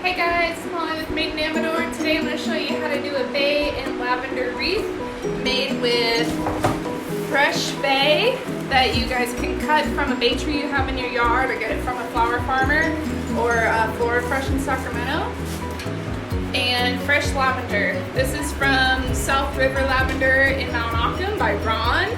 Hey guys, I'm Molly with Maiden Amador. Today I'm going to show you how to do a bay and lavender wreath made with fresh bay that you guys can cut from a bay tree you have in your yard or get it from a flower farmer or Florida Fresh in Sacramento. And fresh lavender. This is from South River Lavender in Mount Auckham by Ron.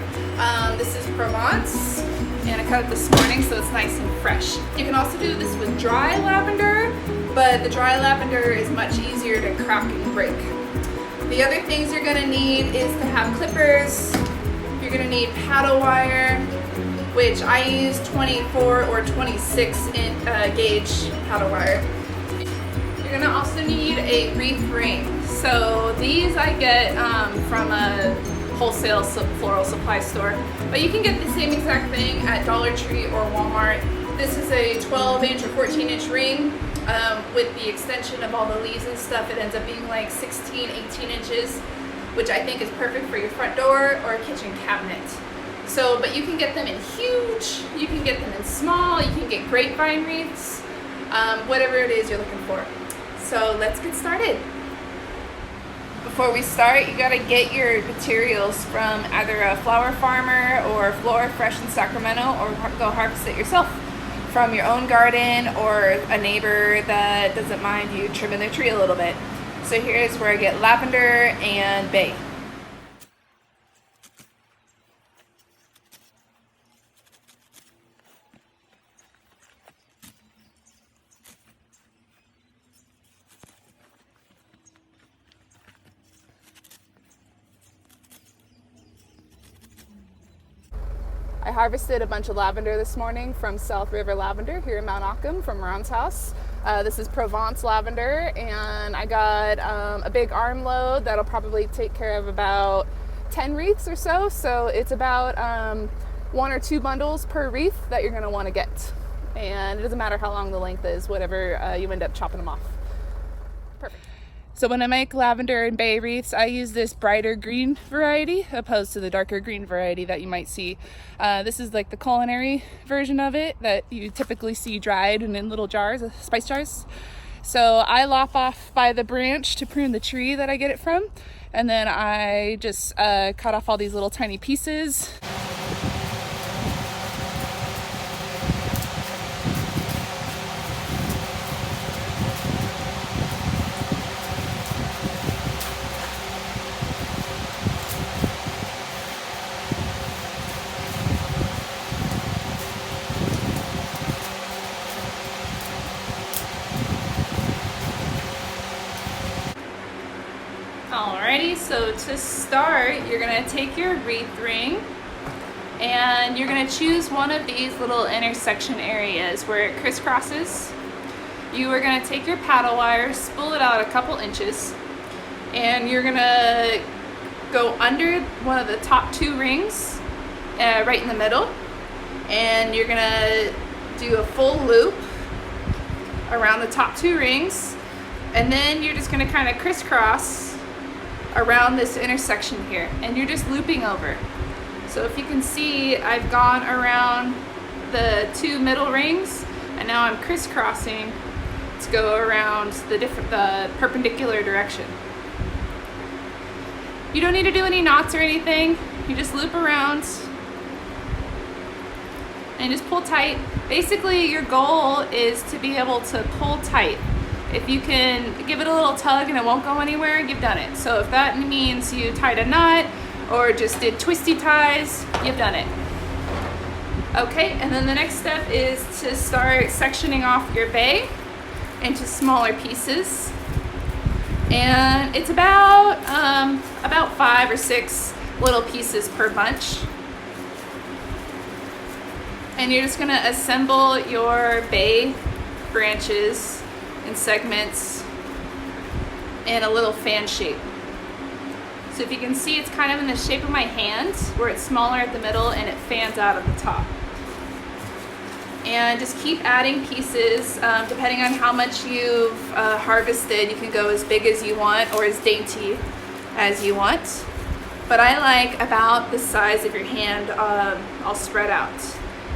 This is Provence. And I cut it this morning so it's nice and fresh. You can also do this with dry lavender, but the dry lavender is much easier to crack and break. The other things you're gonna need is to have clippers. You're gonna need paddle wire, which I use 24 or 26 gauge paddle wire. You're gonna also need a wreath ring. So these I get from a wholesale floral supply store, but you can get the same exact thing at Dollar Tree or Walmart. This is a 12-inch or 14-inch ring with the extension of all the leaves and stuff. It ends up being like 16, 18 inches, which I think is perfect for your front door or a kitchen cabinet. So, but you can get them in huge, you can get them in small, you can get grapevine wreaths, whatever it is you're looking for. So let's get started. Before we start, you gotta get your materials from either a flower farmer or Florida Fresh in Sacramento, or go harvest it yourself from your own garden or a neighbor that doesn't mind you trimming their tree a little bit. So here's where I get lavender and bay. I harvested a bunch of lavender this morning from South River Lavender here in Mount Auckham from Ron's house. This is Provence lavender, and I got a big armload that'll probably take care of about 10 wreaths or so. So it's about 1 or 2 bundles per wreath that you're gonna wanna get. And it doesn't matter how long the length is, whatever you end up chopping them off. Perfect. So when I make lavender and bay wreaths, I use this brighter green variety opposed to the darker green variety that you might see. This is like the culinary version of it that you typically see dried and in little jars, spice jars. So I lop off by the branch to prune the tree that I get it from. And then I just cut off all these little tiny pieces. Alrighty, so to start, you're gonna take your wreath ring and you're gonna choose one of these little intersection areas where it crisscrosses. You are gonna take your paddle wire, spool it out a couple inches, and you're gonna go under one of the top 2 rings, right in the middle, and you're gonna do a full loop around the top 2 rings, and then you're just gonna kind of crisscross around this intersection here, and you're just looping over. So if you can see, I've gone around the 2 middle rings, and now I'm crisscrossing to go around the perpendicular direction. You don't need to do any knots or anything. You just loop around and just pull tight. Basically, your goal is to be able to pull tight. If you can give it a little tug and it won't go anywhere, you've done it. So if that means you tied a knot or just did twisty ties, you've done it. Okay, and then the next step is to start sectioning off your bay into smaller pieces. And it's about 5 or 6 little pieces per bunch. And you're just gonna assemble your bay branches in segments in a little fan shape. So if you can see, it's kind of in the shape of my hand, where it's smaller at the middle and it fans out at the top. And just keep adding pieces. Depending on how much you've harvested, you can go as big as you want or as dainty as you want. But I like about the size of your hand all spread out.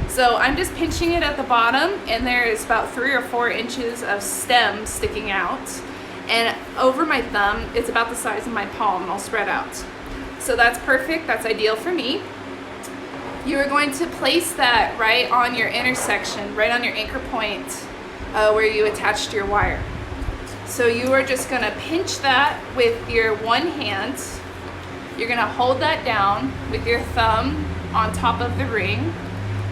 So I'm just pinching it at the bottom, and there's about 3 or 4 inches of stem sticking out. And over my thumb, it's about the size of my palm, all spread out. So that's perfect, that's ideal for me. You are going to place that right on your intersection, right on your anchor point where you attached your wire. So you are just gonna pinch that with your one hand. You're gonna hold that down with your thumb on top of the ring.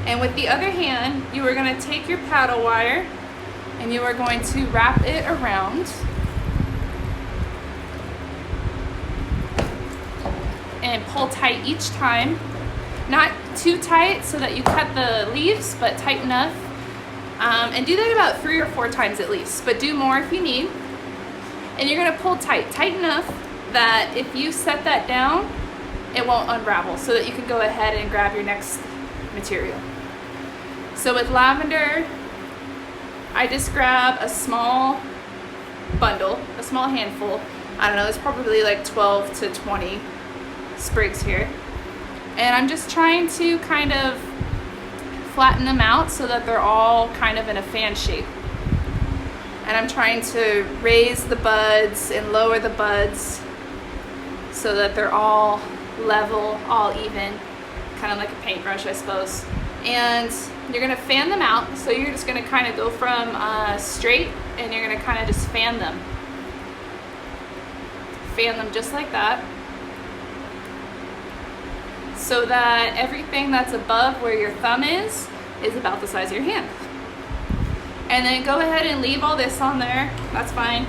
And with the other hand, you are gonna take your paddle wire and you are going to wrap it around and pull tight each time. Not too tight so that you cut the leaves, but tight enough. And do that about 3 or 4 times at least, but do more if you need. And you're gonna pull tight enough that if you set that down, it won't unravel, so that you can go ahead and grab your next material. So with lavender, I just grab a small bundle, a small handful. I don't know, there's probably like 12 to 20 sprigs here. And I'm just trying to kind of flatten them out so that they're all kind of in a fan shape. And I'm trying to raise the buds and lower the buds so that they're all level, all even, kind of like a paintbrush, I suppose. And you're gonna fan them out, so you're just gonna kind of go from straight, and you're gonna kind of just fan them. Fan them just like that, so that everything that's above where your thumb is about the size of your hand. And then go ahead and leave all this on there, that's fine.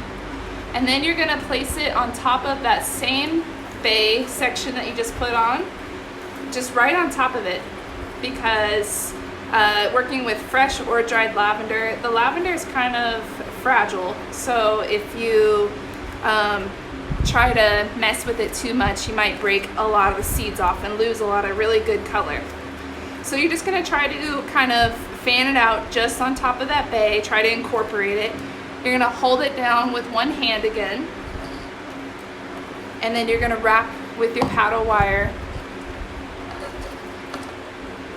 And then you're gonna place it on top of that same bay section that you just put on, just right on top of it, because working with fresh or dried lavender, the lavender is kind of fragile, so if you try to mess with it too much, you might break a lot of the seeds off and lose a lot of really good color. So you're just gonna try to kind of fan it out just on top of that bay, try to incorporate it. You're gonna hold it down with one hand again, and then you're gonna wrap with your paddle wire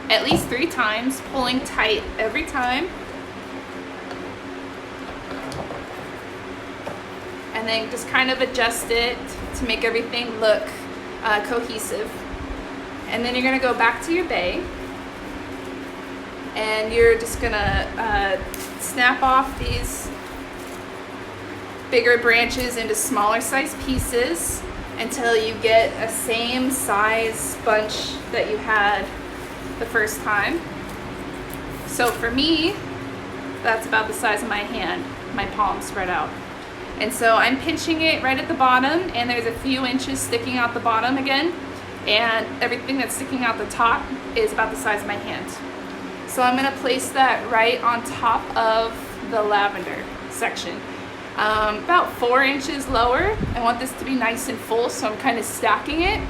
at least 3 times, pulling tight every time. And then just kind of adjust it to make everything look cohesive. And then you're gonna go back to your bay, and you're just gonna snap off these bigger branches into smaller size pieces until you get a same size bunch that you had the first time. So for me, that's about the size of my hand, my palm spread out. And so I'm pinching it right at the bottom, and there's a few inches sticking out the bottom again, and everything that's sticking out the top is about the size of my hand. So I'm gonna place that right on top of the lavender section. About 4 inches lower. I want this to be nice and full, so I'm kind of stacking it.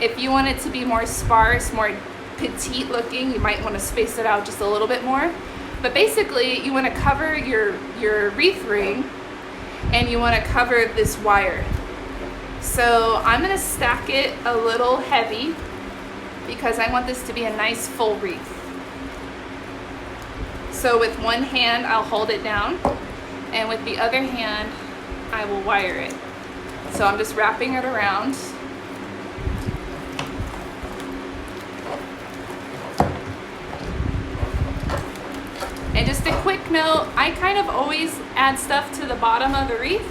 If you want it to be more sparse, more petite looking, you might want to space it out just a little bit more. But basically, you want to cover your wreath ring, and you want to cover this wire. So I'm going to stack it a little heavy because I want this to be a nice full wreath. So with one hand, I'll hold it down, and with the other hand, I will wire it. So I'm just wrapping it around. And just a quick note, I kind of always add stuff to the bottom of the wreath.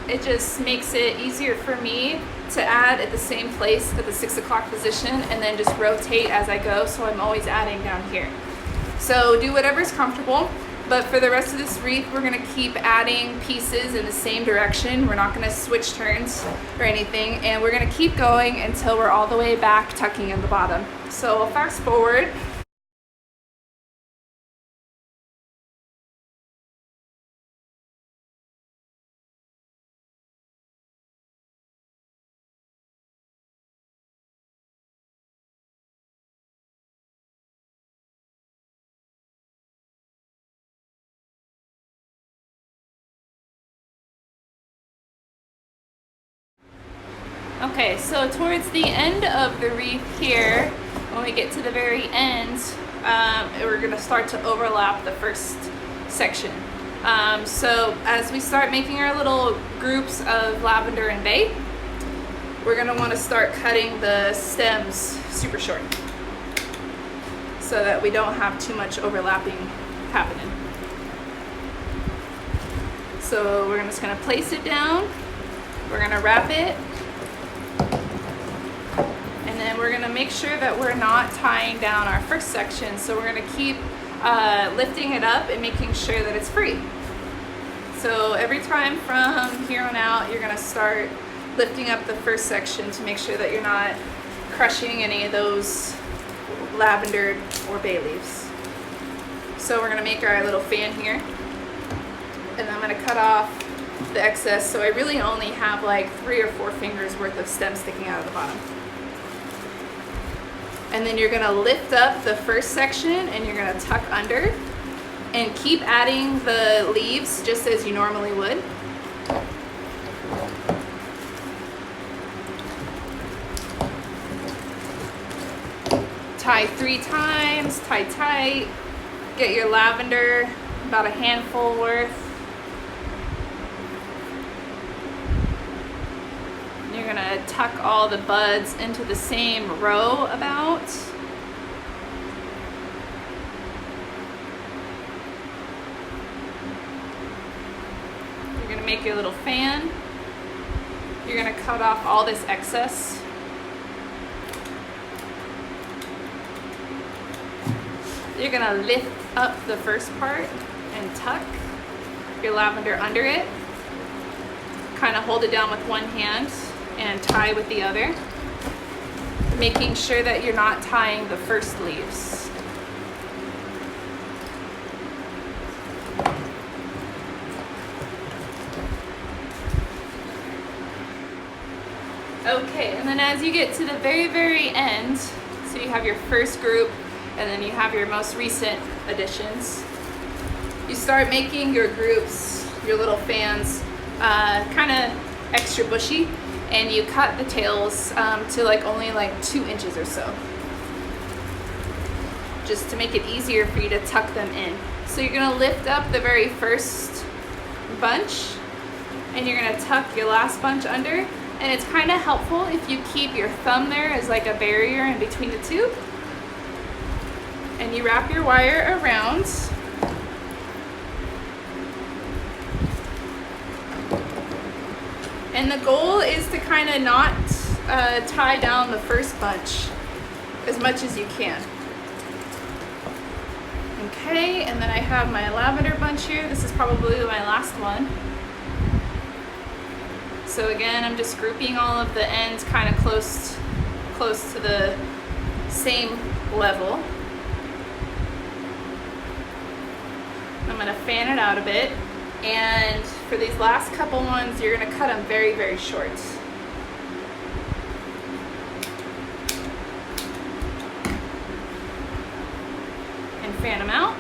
It just makes it easier for me to add at the same place at the 6 o'clock position, and then just rotate as I go, so I'm always adding down here. So do whatever's comfortable, but for the rest of this wreath, we're gonna keep adding pieces in the same direction. We're not gonna switch turns or anything, and we're gonna keep going until we're all the way back, tucking in the bottom. So fast forward. Okay, so towards the end of the wreath here, when we get to the very end, we're gonna start to overlap the first section. So as we start making our little groups of lavender and bay, we're gonna wanna start cutting the stems super short so that we don't have too much overlapping happening. So we're just gonna place it down, we're gonna wrap it, and then we're gonna make sure that we're not tying down our first section, so we're gonna keep lifting it up and making sure that it's free. So every time from here on out, you're gonna start lifting up the first section to make sure that you're not crushing any of those lavender or bay leaves. So we're gonna make our little fan here, and I'm gonna cut off the excess, so I really only have like 3 or 4 fingers worth of stem sticking out of the bottom. And then you're gonna lift up the first section and you're gonna tuck under and keep adding the leaves just as you normally would. Tie 3 times, tie tight, get your lavender, about a handful worth. You're gonna tuck all the buds into the same row about. You're gonna make your little fan. You're gonna cut off all this excess. You're gonna lift up the first part and tuck your lavender under it. Kind of hold it down with one hand and tie with the other, making sure that you're not tying the first leaves. Okay, and then as you get to the very, very end, so you have your first group and then you have your most recent additions, you start making your groups, your little fans, kind of extra bushy, and you cut the tails to like only like 2 inches or so, just to make it easier for you to tuck them in. So you're gonna lift up the very first bunch and you're gonna tuck your last bunch under, and it's kind of helpful if you keep your thumb there as like a barrier in between the two, and you wrap your wire around. And the goal is to kind of not tie down the first bunch as much as you can. Okay, and then I have my lavender bunch here. This is probably my last one. So again, I'm just grouping all of the ends kind of close to the same level. I'm gonna fan it out a bit. And for these last couple ones, you're gonna cut them very, very short. And fan them out.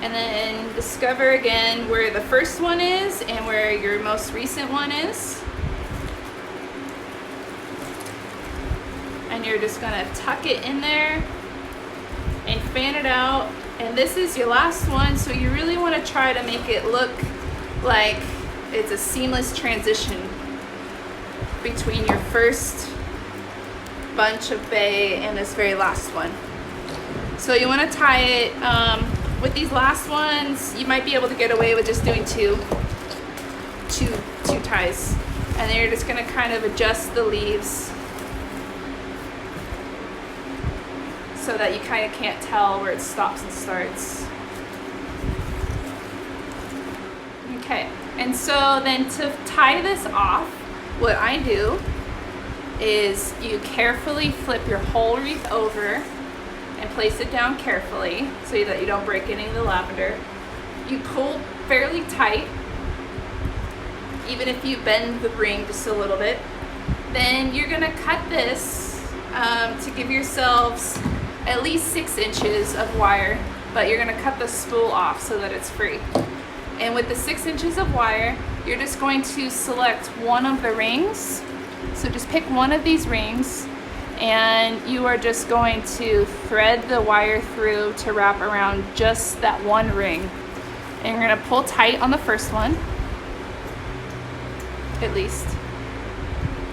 And then discover again where the first one is and where your most recent one is. And you're just gonna tuck it in there and fan it out. And this is your last one, so you really want to try to make it look like it's a seamless transition between your first bunch of bay and this very last one. So you want to tie it with these last ones. You might be able to get away with just doing two ties, and then you're just going to kind of adjust the leaves so that you kind of can't tell where it stops and starts. Okay, and so then to tie this off, what I do is you carefully flip your whole wreath over and place it down carefully so that you don't break any of the lavender. You pull fairly tight, even if you bend the ring just a little bit. Then you're gonna cut this to give yourselves at least 6 inches of wire, but you're gonna cut the spool off so that it's free. And with the 6 inches of wire, you're just going to select one of the rings. So just pick one of these rings and you are just going to thread the wire through to wrap around just that one ring. And you're gonna pull tight on the first one, at least.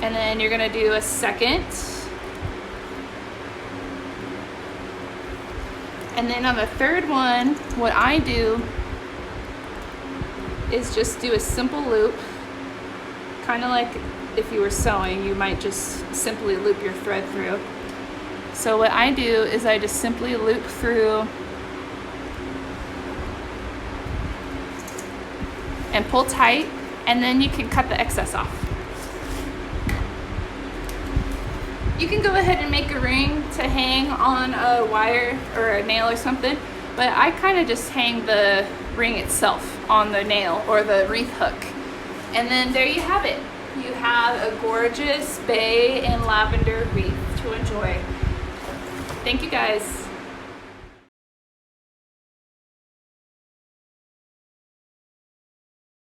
And then you're gonna do a second. And then on the third one, what I do is just do a simple loop, kind of like if you were sewing, you might just simply loop your thread through. So what I do is I just simply loop through and pull tight, and then you can cut the excess off. You can go ahead and make a ring to hang on a wire or a nail or something, but I kind of just hang the ring itself on the nail or the wreath hook. And then there you have it. You have a gorgeous bay and lavender wreath to enjoy. Thank you guys.